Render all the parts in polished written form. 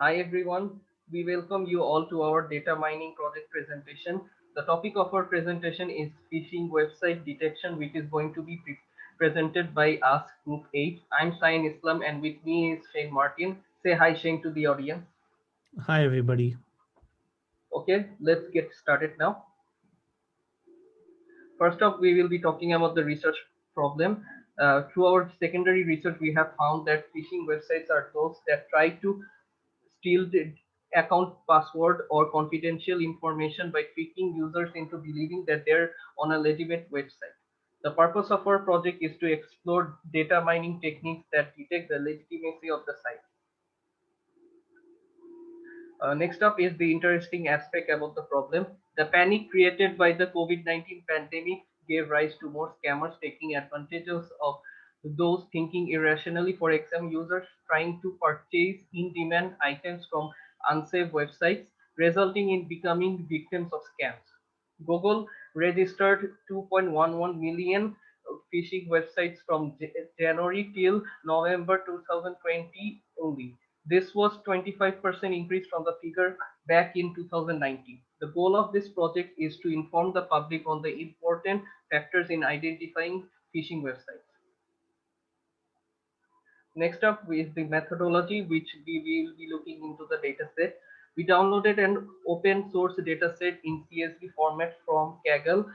Hi everyone, we welcome you all to our data mining project presentation. The topic of our presentation is phishing website detection, which is going to be presented by us, Group 8. I'm Sain Islam and with me is Shane Martin. Say hi Shane to the audience. Hi, everybody. Okay, let's get started now. First off, we will be talking about the research problem. Through our secondary research, we have found that phishing websites are those that try to steal the account password or confidential information by tricking users into believing that they're on a legitimate website. The purpose of our project is to explore data mining techniques that detect the legitimacy of the site. Next up is the interesting aspect about the problem. The panic created by the COVID-19 pandemic gave rise to more scammers taking advantages of those thinking irrationally. For example, users trying to purchase in-demand items from unsafe websites, resulting in becoming victims of scams. Google registered 2.11 million phishing websites from January till November 2020 only. This was 25% increase from the figure back in 2019. The goal of this project is to inform the public on the important factors in identifying phishing websites. Next up is the methodology, which we will be looking into the dataset. We downloaded an open source dataset in CSV format from Kaggle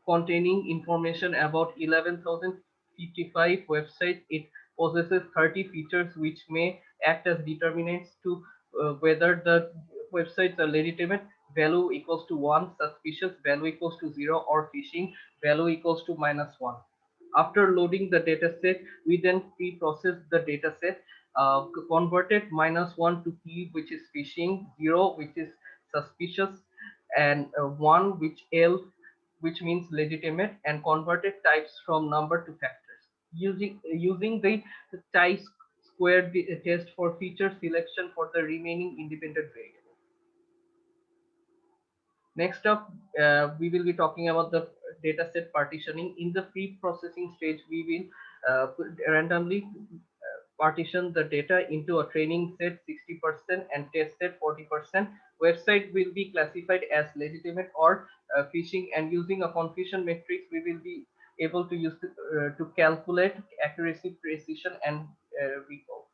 containing information about 11,055 websites. It possesses 30 features which may act as determinants to whether the websites are legitimate. Value equals to 1, suspicious value equals to 0, or phishing value equals to -1. After loading the dataset, we then pre-process the dataset, converted -1 to P, which is phishing, 0, which is suspicious, and 1, which means legitimate, and converted types from number to factors. Using the chi-square test for feature selection for the remaining independent variables. Next up, we will be talking about the dataset partitioning. In the pre-processing stage, we will randomly partition the data into a training set 60% and test set 40%. Website will be classified as legitimate or phishing, and using a confusion matrix, we will be able to use to calculate accuracy, precision, and recall.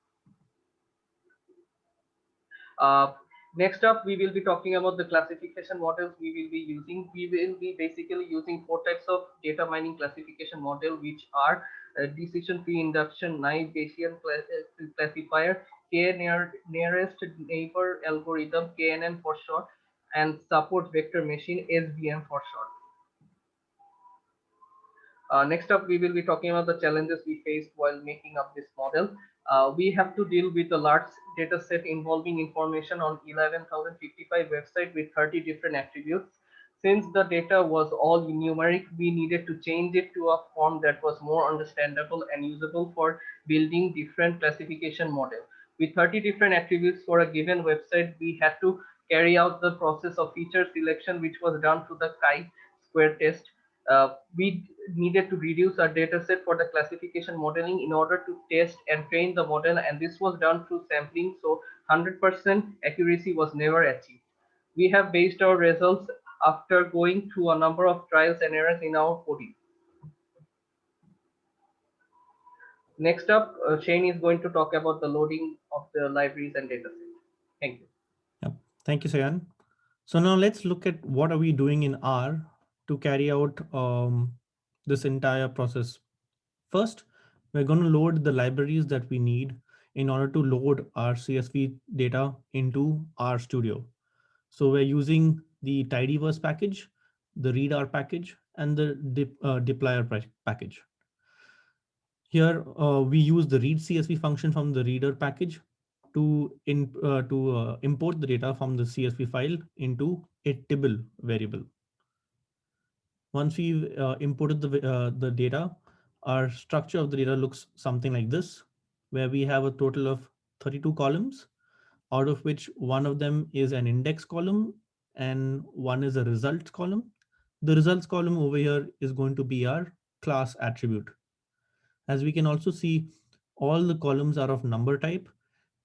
Uh, Next up, we will be talking about the classification models we will be using. We will be basically using four types of data mining classification model, which are decision tree induction, naive Bayesian classifier, nearest neighbor algorithm, KNN for short, and support vector machine, SVM for short. Next up, we will be talking about the challenges we faced while making up this model. We have to deal with a large data set involving information on 11,055 websites with 30 different attributes. Since the data was all numeric, we needed to change it to a form that was more understandable and usable for building different classification models. With 30 different attributes for a given website, we had to carry out the process of feature selection, which was done through the chi-square test. We needed to reduce our data set for the classification modeling in order to test and train the model, and this was done through sampling, so 100% accuracy was never achieved. We have based our results after going through a number of trials and errors in our coding. Next up, Shane is going to talk about the loading of the libraries and datasets. Thank you. Yep. Thank you, Sayan. So now let's look at what are we doing in R to carry out this entire process. First, we're going to load the libraries that we need in order to load our CSV data into R Studio. So we're using the tidyverse package, the readr package, and the dplyr package. Here we use the read CSV function from the readr package to import the data from the CSV file into a tibble variable. Once we've imported the data, our structure of the data looks something like this, where we have a total of 32 columns, out of which one of them is an index column and one is a results column. The results column over here is going to be our class attribute. As we can also see, all the columns are of number type,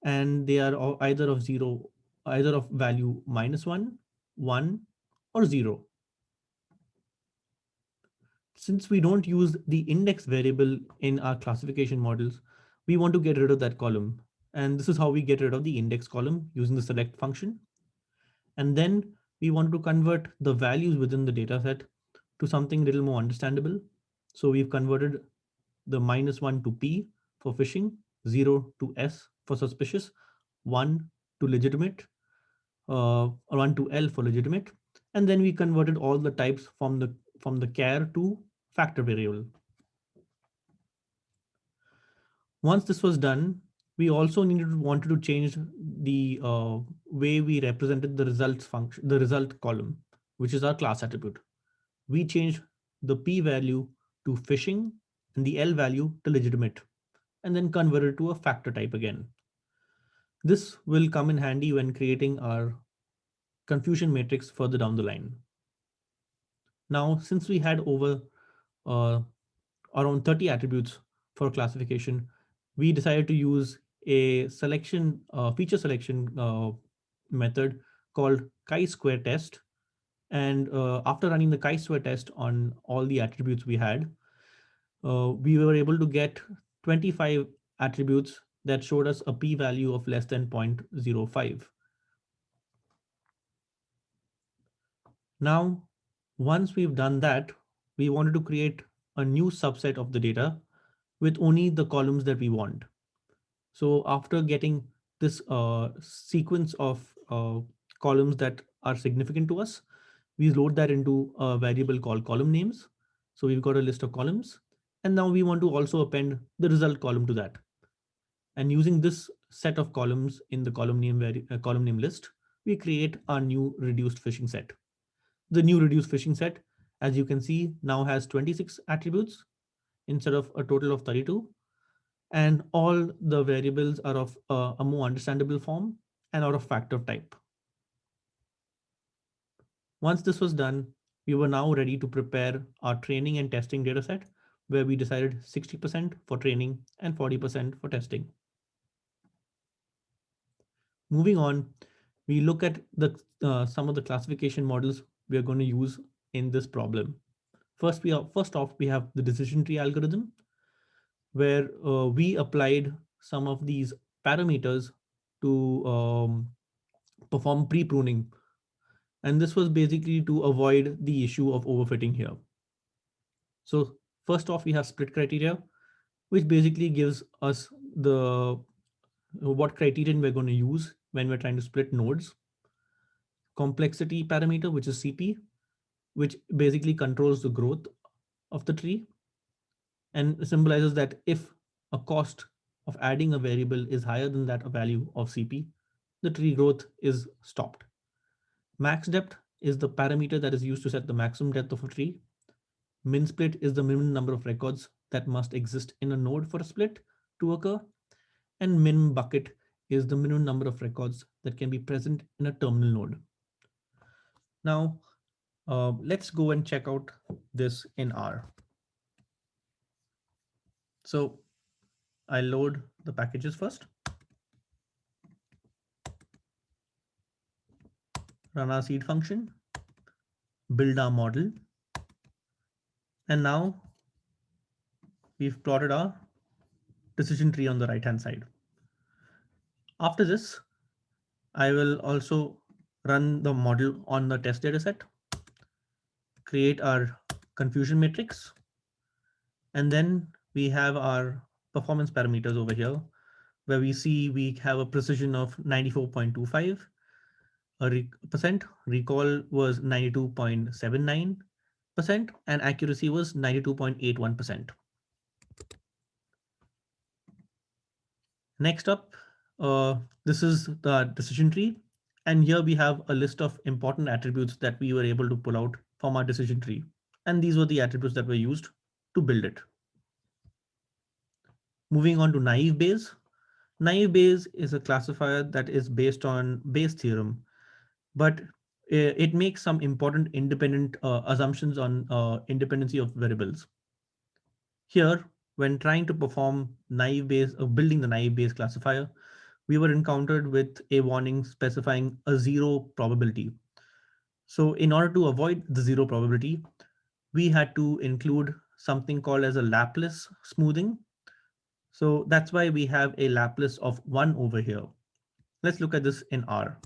and they are either of zero, either of value -1, 1, or 0. Since we don't use the index variable in our classification models, we want to get rid of that column. And this is how we get rid of the index column using the select function. And then we want to convert the values within the data set to something a little more understandable. So we've converted the -1 to P for phishing, 0 to S for suspicious, 1 to legitimate, or 1 to L for legitimate. And then we converted all the types from the char to factor variable. Once this was done, we also wanted to change the way we represented the results function, the result column, which is our class attribute. We changed the P value to phishing and the L value to legitimate, and then converted to a factor type again. This will come in handy when creating our confusion matrix further down the line. Now, since we had over uh, around 30 attributes for classification, we decided to use a feature selection method called chi-square test. And after running the chi-square test on all the attributes we had, we were able to get 25 attributes that showed us a p-value of less than 0.05. Now, once we've done that, we wanted to create a new subset of the data with only the columns that we want. So after getting this sequence of columns that are significant to us, we load that into a variable called column names. So we've got a list of columns, and now we want to also append the result column to that. And using this set of columns in the column name list, we create our new reduced phishing set. The new reduced phishing set, as you can see, now has 26 attributes instead of a total of 32. And all the variables are of a more understandable form and are of factor type. Once this was done, we were now ready to prepare our training and testing dataset, where we decided 60% for training and 40% for testing. Moving on, we look at some of the classification models we are going to use in this problem. First off, we have the decision tree algorithm, where we applied some of these parameters to perform pre-pruning. And this was basically to avoid the issue of overfitting here. So first off, we have split criteria, which basically gives us the what criterion we're going to use when we're trying to split nodes. Complexity parameter, which is CP, which basically controls the growth of the tree and symbolizes that if a cost of adding a variable is higher than that value of CP, the tree growth is stopped. Max depth is the parameter that is used to set the maximum depth of a tree. Min split is the minimum number of records that must exist in a node for a split to occur. And min bucket is the minimum number of records that can be present in a terminal node. Now, let's go and check out this in R. So I load the packages first, run our seed function, build our model, and now we've plotted our decision tree on the right hand side. After this, I will also run the model on the test dataset, create our confusion matrix, and then we have our performance parameters over here, where we see we have a precision of 94.25%, recall was 92.79%, and accuracy was 92.81%. Next up, this is the decision tree. And here we have a list of important attributes that we were able to pull out from our decision tree. And these were the attributes that were used to build it. Moving on to naive Bayes. Naive Bayes is a classifier that is based on Bayes' theorem, but it makes some important independent assumptions on independency of variables. Here, when trying to perform naive Bayes, building the naive Bayes classifier, we were encountered with a warning specifying a zero probability. So in order to avoid the zero probability, we had to include something called as a Laplace smoothing. So that's why we have a Laplace of 1 over here. Let's look at this in R.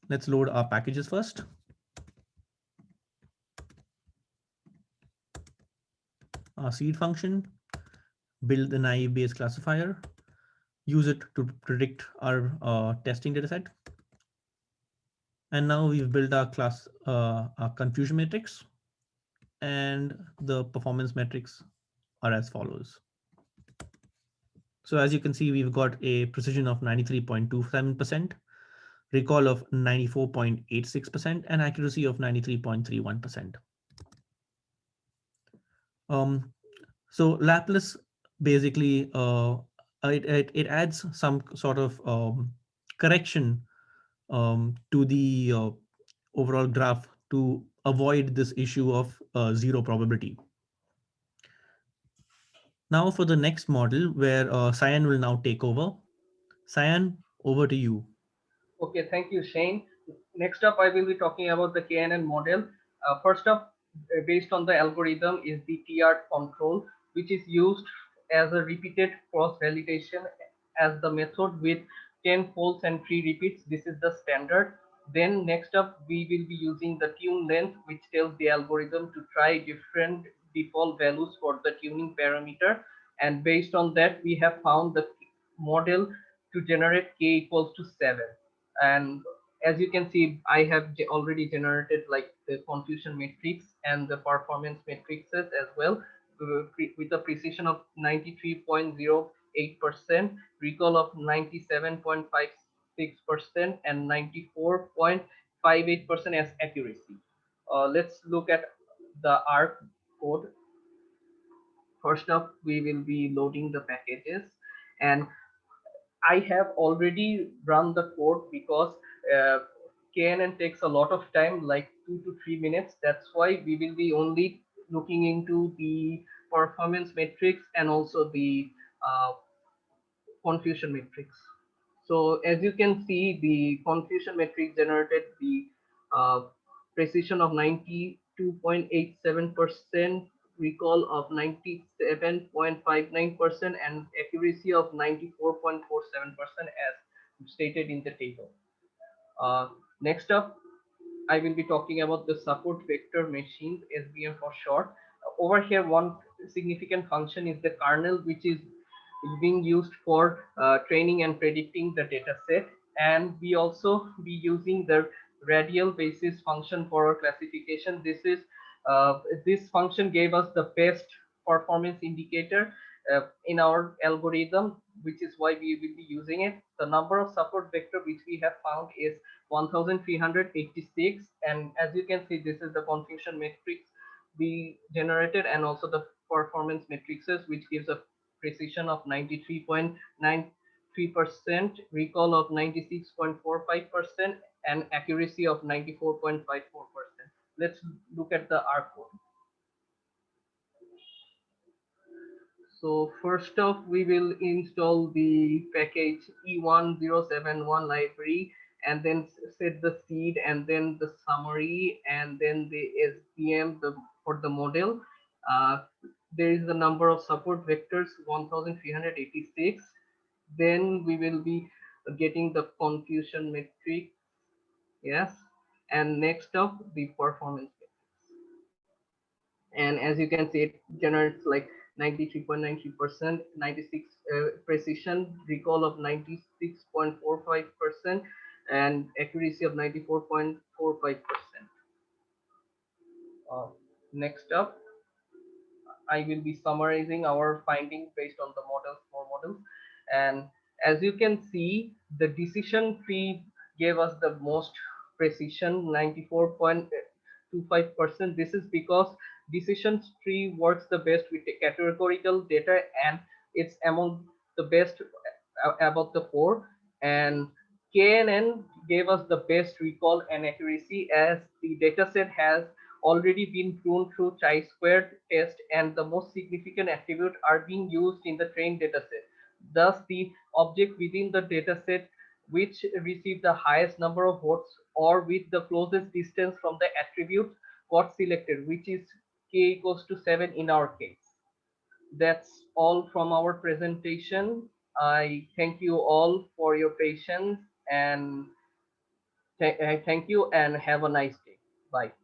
Let's load our packages first. Our seed function, build the naive Bayes classifier, use it to predict our testing dataset. And now we've built our confusion matrix, and the performance metrics are as follows. So as you can see, we've got a precision of 93.27%, recall of 94.86%, and accuracy of 93.31%. So Laplace basically it adds some sort of correction to the overall graph to avoid this issue of zero probability. Now for the next model where Cyan will now take over. Cyan, over to you. Okay, thank you, Shane. Next up, I will be talking about the KNN model. First up, based on the algorithm, is the TR control, which is used as a repeated cross validation as the method with 10 folds and 3 repeats. This is the standard. Then next up, we will be using the tune length, which tells the algorithm to try different default values for the tuning parameter. And based on that, we have found the model to generate k equals to 7. And as you can see, I have already generated like the confusion matrix and the performance matrices as well, with a precision of 93.08%, recall of 97.56%, and 94.58% as accuracy. Let's look at the R code. First up, we will be loading the packages, and I have already run the code because KNN takes a lot of time, like 2 to 3 minutes. That's why we will be only looking into the performance matrix and also the uh, confusion matrix. So as you can see, the confusion matrix generated the uh, precision of 92.87%, recall of 97.59%, and accuracy of 94.47% as stated in the table. Next up, I will be talking about the support vector machines, SVM for short. Over here, one significant function is the kernel, which is being used for training and predicting the data set. And we also be using the radial basis function for our classification. This function gave us the best performance indicator in our algorithm, which is why we will be using it. The number of support vector which we have found is 1386, and as you can see, this is the confusion matrix we generated and also the performance matrices, which gives a precision of 93.93%, recall of 96.45%, and accuracy of 94.54%. Let's look at the R code. So first off, we will install the package E1071 library, and then set the seed, and then the summary, and then the SVM for the model. There is the number of support vectors 1386. Then we will be getting the confusion metric. Yes. And next up, the performance metrics. And as you can see, it generates like 93.93%, 96 precision, recall of 96.45%, and accuracy of 94.45%. Next up, I will be summarizing our findings based on the models, more models. And as you can see, the decision tree gave us the most precision, 94.25%. This is because decision tree works the best with the categorical data, and it's among the best about the four. And KNN gave us the best recall and accuracy, as the dataset has already been proven through chi-squared test, and the most significant attribute are being used in the trained dataset. Thus, the object within the dataset which received the highest number of votes or with the closest distance from the attribute got selected, which is k equals to 7 in our case. That's all from our presentation. I thank you all for your patience and thank you and have a nice day. Bye.